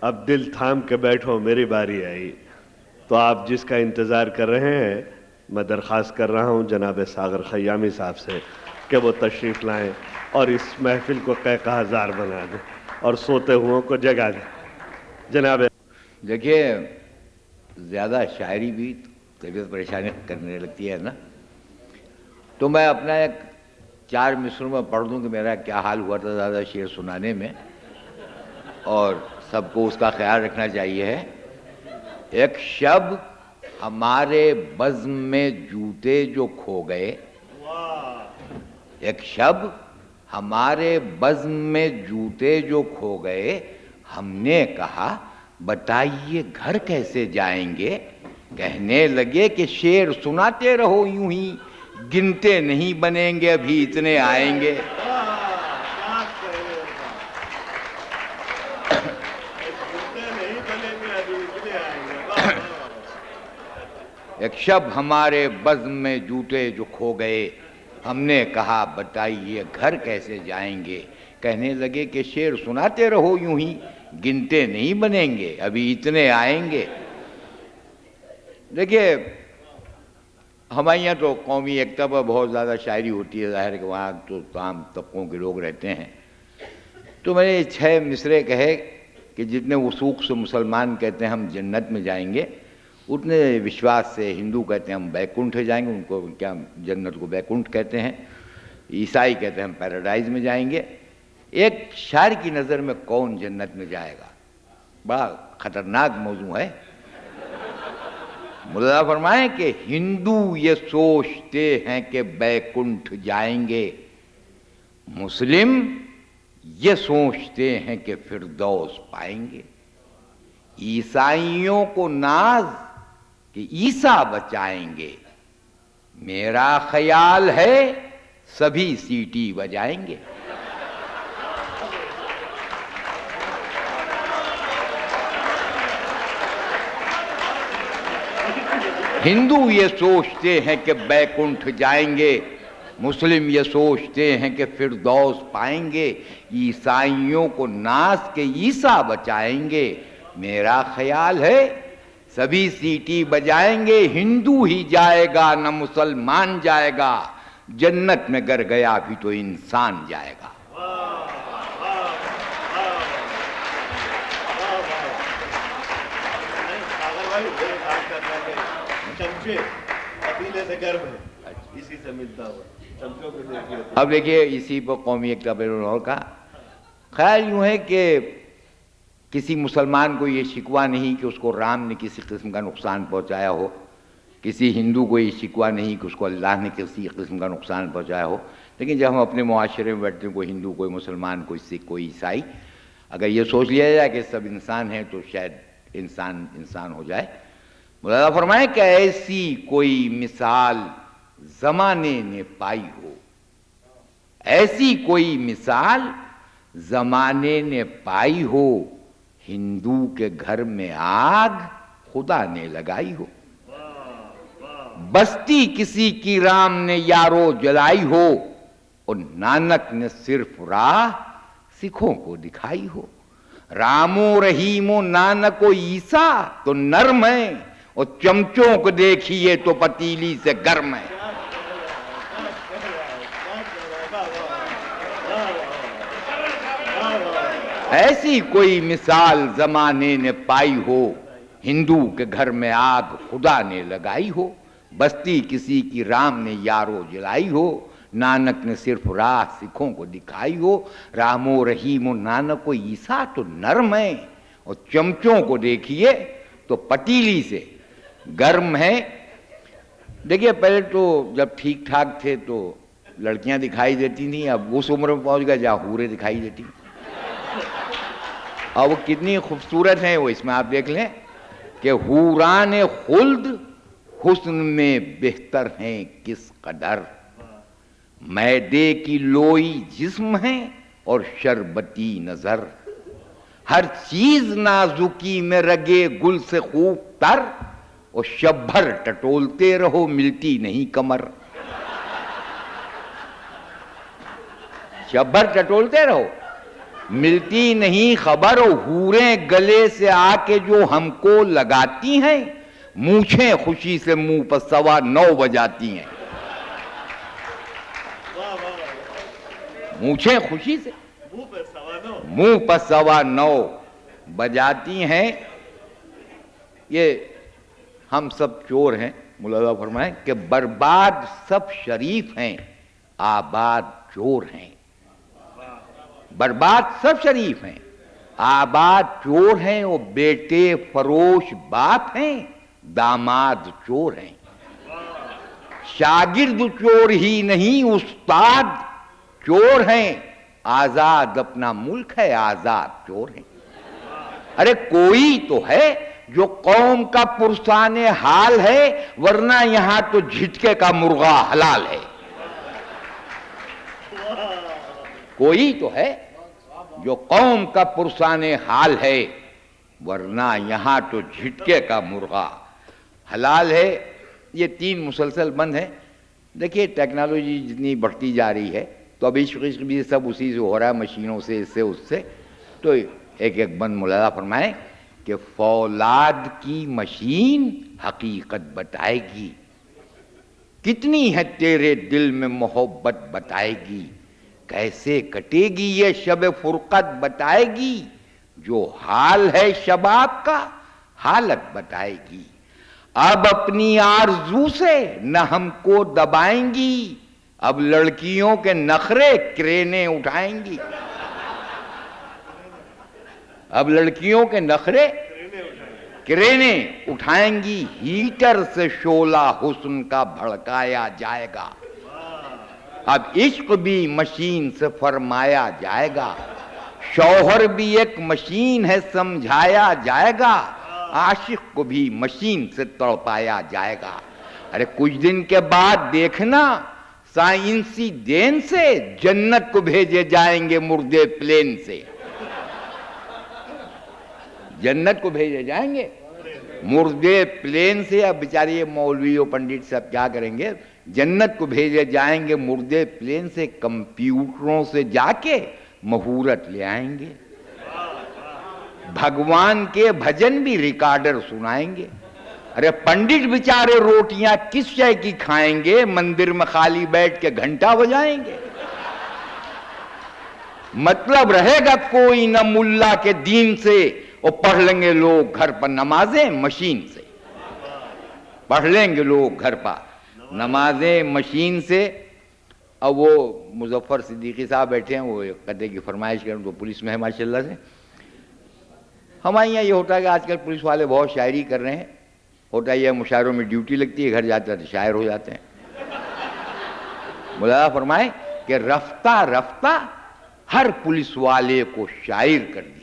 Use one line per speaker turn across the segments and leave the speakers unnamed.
اب دل تھام کے بیٹھو میری باری آئی. تو آپ جس کا انتظار کر رہے ہیں میں درخواست کر رہا ہوں جناب ساغر خیامی صاحب سے کہ وہ تشریف لائیں اور اس محفل کو قہقہ زار بنا دیں اور سوتے ہوں کو جگا دیں. جناب
دیکھیے زیادہ شاعری بھی طبیعت پریشانی کرنے لگتی ہے نا، تو میں اپنا ایک 4 مصروں میں پڑھ دوں کہ میرا کیا حال ہوا تھا زیادہ شعر سنانے میں، اور سب کو اس کا خیال رکھنا چاہیے ہے. ایک شب ہمارے بزم میں جوتے جو کھو گئے، ایک شب ہمارے بزم میں جوتے جو کھو گئے، ہم نے کہا بتائیے گھر کیسے جائیں گے. کہنے لگے کہ شعر سناتے رہو یوں ہی، گنتے نہیں بنیں گے ابھی اتنے آئیں گے. ایک شب ہمارے بزم میں جوتے جو کھو گئے، ہم نے کہا بتائیے گھر کیسے جائیں گے. کہنے لگے کہ شعر سناتے رہو یوں ہی، گنتے نہیں بنیں گے ابھی اتنے آئیں گے. دیکھیے ہمارے یہاں تو قومی ایکتا پر بہت زیادہ شاعری ہوتی ہے، ظاہر ہے کہ وہاں تو تمام طبقوں کے لوگ رہتے ہیں. تو میں نے 6 مصرے کہے کہ جتنے وثوق سے مسلمان کہتے ہیں ہم جنت میں جائیں گے، اتنے وشواس سے ہندو کہتے ہیں ہم بیکنٹھ جائیں گے. ان کو کیا جنت کو بیکنٹھ کہتے ہیں. عیسائی کہتے ہیں ہم پیراڈائز میں جائیں گے. ایک شاعر کی نظر میں کون جنت میں جائے گا؟ بڑا خطرناک موضوع ہے. مولانا فرمائیں کہ ہندو یہ سوچتے ہیں کہ بیکنٹھ جائیں گے، مسلم یہ سوچتے ہیں کہ فردوس پائیں گے. عیسائیوں کو ناز کہ عیسیٰ بچائیں گے، میرا خیال ہے سبھی سیٹی بجائیں گے. ہندو یہ سوچتے ہیں کہ بیکنٹھ جائیں گے، مسلم یہ سوچتے ہیں کہ فردوس پائیں گے. عیسائیوں کو ناز کے عیسیٰ بچائیں گے، میرا خیال ہے سبھی سیٹی بجائیں گے. ہندو ہی جائے گا نہ مسلمان جائے گا، جنت میں گر گیا بھی تو انسان جائے گا. اب دیکھیے اسی پر قومی ایکتا بیرون کا خیال یوں ہے کہ کسی مسلمان کو یہ شکوہ نہیں کہ اس کو رام نے کسی قسم کا نقصان پہنچایا ہو، کسی ہندو کو یہ شکوہ نہیں کہ اس کو اللہ نے کسی قسم کا نقصان پہنچایا ہو. لیکن جب ہم اپنے معاشرے میں بیٹھتے ہیں، کوئی ہندو کوئی مسلمان کوئی سکھ کوئی عیسائی، اگر یہ سوچ لیا جائے کہ سب انسان ہیں تو شاید انسان ہو جائے. مولانا فرمائے کہ ایسی کوئی مثال زمانے نے پائی ہو، ایسی کوئی مثال زمانے نے پائی ہو، ہندو کے گھر میں آگ خدا نے لگائی ہو. بستی کسی کی رام نے یارو جلائی ہو، اور نانک نے صرف راہ سکھوں کو دکھائی ہو. رام و رحیم و نانک و عیسیٰ تو نرم ہیں، اور چمچوں کو دیکھیے تو پتیلی سے گرم ہے. ایسی کوئی مثال زمانے نے پائی ہو، ہندو کے گھر میں آگ خدا نے لگائی ہو. بستی کسی کی رام نے یارو جلائی ہو، نانک نے صرف راہ سکھوں کو دکھائی ہو. رام و رحیم و نانک و عیسیٰ تو نرم ہیں، اور چمچوں کو دیکھیے تو پتیلی سے گرم ہے. دیکھیے پہلے تو جب ٹھیک ٹھاک تھے تو لڑکیاں دکھائی دیتی تھیں، اب اس عمر میں پہنچ گئے جہاں حوریں دکھائی دیتی. اور وہ کتنی خوبصورت ہیں، وہ اس میں آپ دیکھ لیں کہ حوران خلد حسن میں بہتر ہیں کس قدر. میدے کی لوئی جسم ہیں اور شربتی نظر. ہر چیز نازکی میں رگے گل سے خوب تر، اور شب بھر ٹٹولتے رہو ملتی نہیں کمر. شب بھر ٹٹولتے رہو ملتی نہیں خبر حوریں گلے سے آ کے جو ہم کو لگاتی ہیں، مونچھیں خوشی سے منہ پر 9:15 بجاتی ہیں، مونچھیں خوشی سے منہ پر 9:15 بجاتی ہیں۔ یہ ہم سب چور ہیں، مولانا فرمائیں کہ برباد سب شریف ہیں، آباد چور ہیں۔ برباد سب شریف ہیں، آباد چور ہیں، وہ بیٹے فروش باپ ہیں، داماد چور ہیں۔ شاگرد چور ہی نہیں استاد چور ہیں، آزاد اپنا ملک ہے، آزاد چور ہیں۔ ارے کوئی تو ہے جو قوم کا پرسان حال ہے، ورنہ یہاں تو جھٹکے کا مرغا حلال ہے۔ کوئی تو ہے جو قوم کا پرسان حال ہے، ورنہ یہاں تو جھٹکے کا مرغا حلال ہے۔ یہ 3 مسلسل بند ہیں۔ دیکھیے ٹیکنالوجی جتنی بڑھتی جا رہی ہے تو اب عشق بھی سب اسی سے ہو رہا ہے، مشینوں سے، اس سے اس سے، تو ایک ایک بند مولانا فرمائیں کہ فولاد کی مشین حقیقت بتائے گی، کتنی ہے تیرے دل میں محبت بتائے گی، کیسے کٹے گی یہ شب فرقت بتائے گی، جو حال ہے شباب کا حالت بتائے گی۔ اب اپنی آرزو سے نہ ہم کو دبائیں گی، اب لڑکیوں کے نخرے کرینے اٹھائیں گی، اب لڑکیوں کے نخرے کرینے اٹھائیں گی، ہیٹر سے شعلہ حسن کا بھڑکایا جائے گا، اب عشق بھی مشین سے فرمایا جائے گا، شوہر بھی ایک مشین ہے سمجھایا جائے گا، عاشق کو بھی مشین سے تڑپایا جائے گا۔ ارے کچھ دن کے بعد دیکھنا سائنسی دین سے جنت کو بھیجے جائیں گے مردے پلین سے، جنت کو بھیجے جائیں گے مردے پلین سے۔ اب بیچارے یہ مولوی و پنڈت سب کیا کریں گے، جنت کو بھیجے جائیں گے مردے پلین سے، کمپیوٹروں سے جا کے مہورت لے آئیں گے، بھگوان کے بھجن بھی ریکارڈر سنائیں گے۔ ارے پنڈت بیچارے روٹیاں کس شے کی کھائیں گے، مندر میں خالی بیٹھ کے گھنٹا بجائیں گے۔ مطلب رہے گا کوئی نہ ملا کے دین سے، اور پڑھ لیں گے لوگ گھر پر نمازیں مشین سے، پڑھ لیں گے لوگ گھر پر نمازیں مشین سے۔ اب وہ مظفر صدیقی صاحب بیٹھے ہیں، وہ قدے کی فرمائش کریں تو پولیس میں ہے ماشاءاللہ سے۔ ہمارے یہاں یہ ہوتا ہے کہ آج کل پولیس والے بہت شاعری کر رہے ہیں، ہوتا یہ مشاعروں میں ڈیوٹی لگتی ہے، گھر جاتے ہیں شاعر ہو جاتے ہیں۔ مولانا فرمائیں کہ رفتہ رفتہ ہر پولیس والے کو شاعر کر دیا،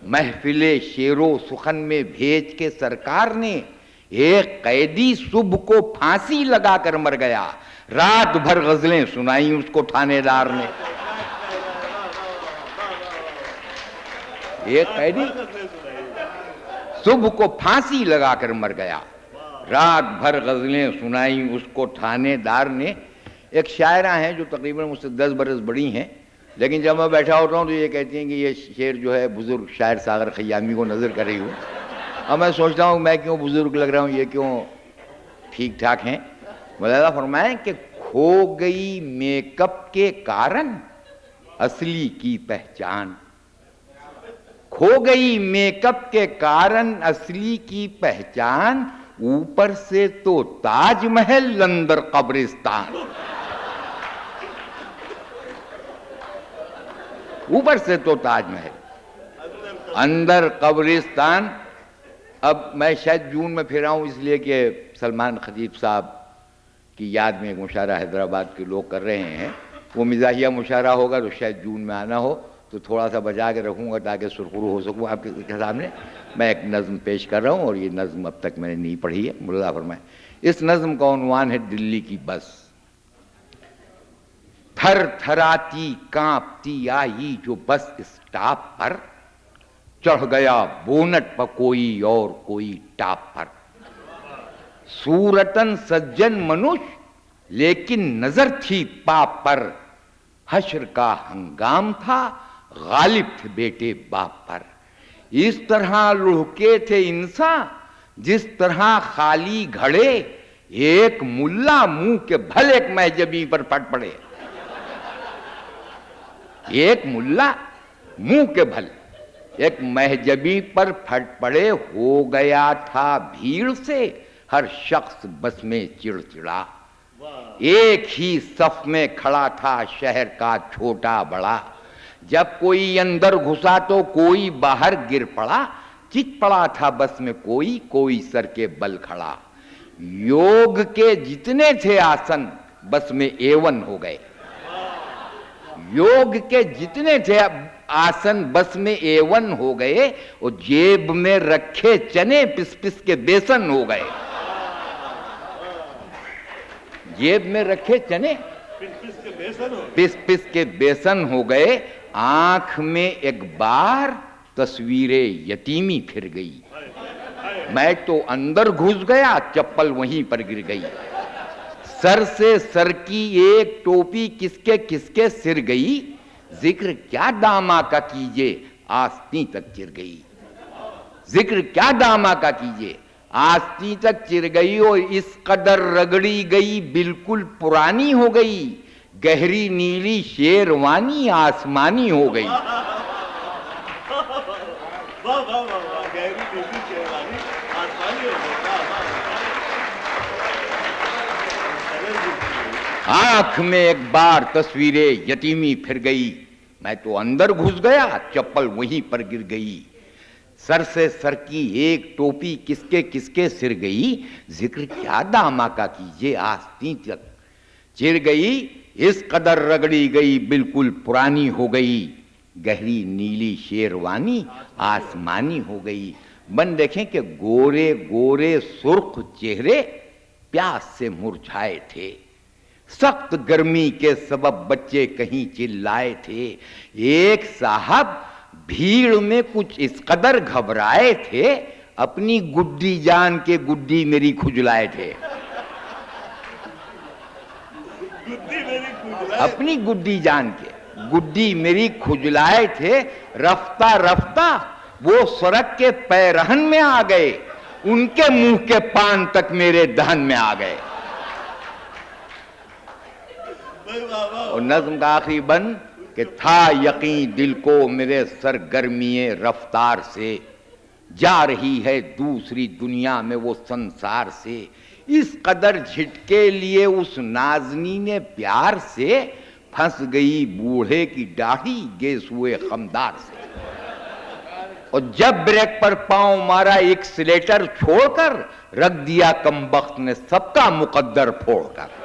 محفل شعر و سخن میں بھیج کے سرکار نے ایک قیدی صبح کو پھانسی لگا کر مر گیا، رات بھر غزلیں سنائیں اس کو تھانے دار نے۔ ایک قیدی صبح کو پھانسی لگا کر مر گیا، رات بھر غزلیں سنائیں اس کو تھانے دار نے۔ ایک شاعرہ ہیں جو تقریباً مجھ سے 10 برس بڑی ہیں، لیکن جب میں بیٹھا ہوتا ہوں تو یہ کہتی ہیں کہ یہ شعر جو ہے بزرگ شاعر ساغر خیامی کو نظر کر رہی ہوں۔ اب میں سوچتا ہوں میں کیوں بزرگ لگ رہا ہوں، یہ کیوں ٹھیک ٹھاک ہیں۔ مولانا فرمائیں کہ کھو گئی میک اپ کے کارن اصلی کی پہچان، کھو گئی میک اپ کے کارن اصلی کی پہچان، اوپر سے تو تاج محل اندر قبرستان، اوپر سے تو تاج محل اندر قبرستان۔ اب میں شاید جون میں پھر آؤں اس لیے کہ سلمان خطیب صاحب کی یاد میں ایک مشاعرہ حیدرآباد کے لوگ کر رہے ہیں، وہ مزاحیہ مشاعرہ ہوگا تو شاید جون میں آنا ہو، تو تھوڑا سا بجا کے رکھوں گا تاکہ سرخرو ہو سکوں آپ کے سامنے۔ میں ایک نظم پیش کر رہا ہوں اور یہ نظم اب تک میں نے نہیں پڑھی ہے، مولانا فرمائیں۔ اس نظم کا عنوان ہے دلی کی بس۔ تھر تھراتی کانپتی آئی جو بس اسٹاپ پر، چڑھ گیا بونٹ پر کوئی اور کوئی ٹاپ پر، صورتن سجن منش لیکن نظر تھی پاپ پر، حشر کا ہنگام تھا غالب تھے بیٹے باپ پر، اس طرح لڑکے تھے انسان جس طرح خالی گھڑے، ایک ملا منہ کے بھل ایک مہجبی پر پھٹ پڑے، ایک ملا منہ کے بھل ایک مہجبی پر پھٹ پڑے، ہو گیا تھا بھیڑ سے ہر شخص بس میں چڑچڑا، ایک ہی صف میں کھڑا تھا شہر کا چھوٹا بڑا، جب کوئی اندر گھسا تو کوئی باہر گر پڑا، چت پڑا تھا بس میں کوئی کوئی سر کے بل کھڑا، یوگ کے جتنے تھے آسن بس میں A1 ہو گئے، یوگ کے جتنے تھے آسن بس میں A1 ہو گئے، اور جیب میں رکھے چنے پس پس کے بیسن ہو گئے، جیب میں رکھے چنے پس پس کے بیسن ہو گئے، آنکھ میں ایک بار تصویر یتیمی پھر گئی، میں تو اندر گھس گیا چپل وہیں پر گر گئی، سر سے سر کی ایک ٹوپی کس کے سر گئی، ذکر کیا داما کا کیجئے آستین تک چر گئی، ذکر کیا داما کا کیجئے آستین تک چر گئی، اور اس قدر رگڑی گئی بالکل پرانی ہو گئی، گہری نیلی شیروانی آسمانی ہو گئی، آنکھ میں ایک بار تصویر یتیمی پھر گئی، میں تو اندر گھس گیا چپل وہیں پر گر گئی، سر سے سر کی ایک ٹوپی کس کے سر گئی، ذکر کیا داما کا کیجئے آستین تک چر گئی، اس قدر رگڑی گئی بالکل پرانی ہو گئی، گہری نیلی شیروانی آسمانی ہو گئی۔ بن دیکھیں کہ گورے گورے سرخ چہرے پیاس سے مرجھائے تھے، سخت گرمی کے سبب بچے کہیں چلائے تھے، ایک صاحب بھیڑ میں کچھ اس قدر گھبرائے تھے، اپنی گڈی جان کے گڈی میری کھجلائے تھے، اپنی گڈی جان کے گڈی میری کھجلائے تھے، رفتہ رفتہ وہ سڑک کے پیرہن میں آ گئے، ان کے منہ کے پان تک میرے دہن میں آ گئے۔ اور نظم کا آخری بند کہ تھا یقین دل کو میرے سرگرمی رفتار سے، جا رہی ہے دوسری دنیا میں وہ سنسار سے، اس قدر جھٹکے لیے اس نازنین پیار سے، پھنس گئی بوڑھے کی داڑھی گیسوئے خمدار سے، اور جب بریک پر پاؤں مارا ایکسیلیٹر چھوڑ کر، رکھ دیا کمبخت نے سب کا مقدر پھوڑ کر۔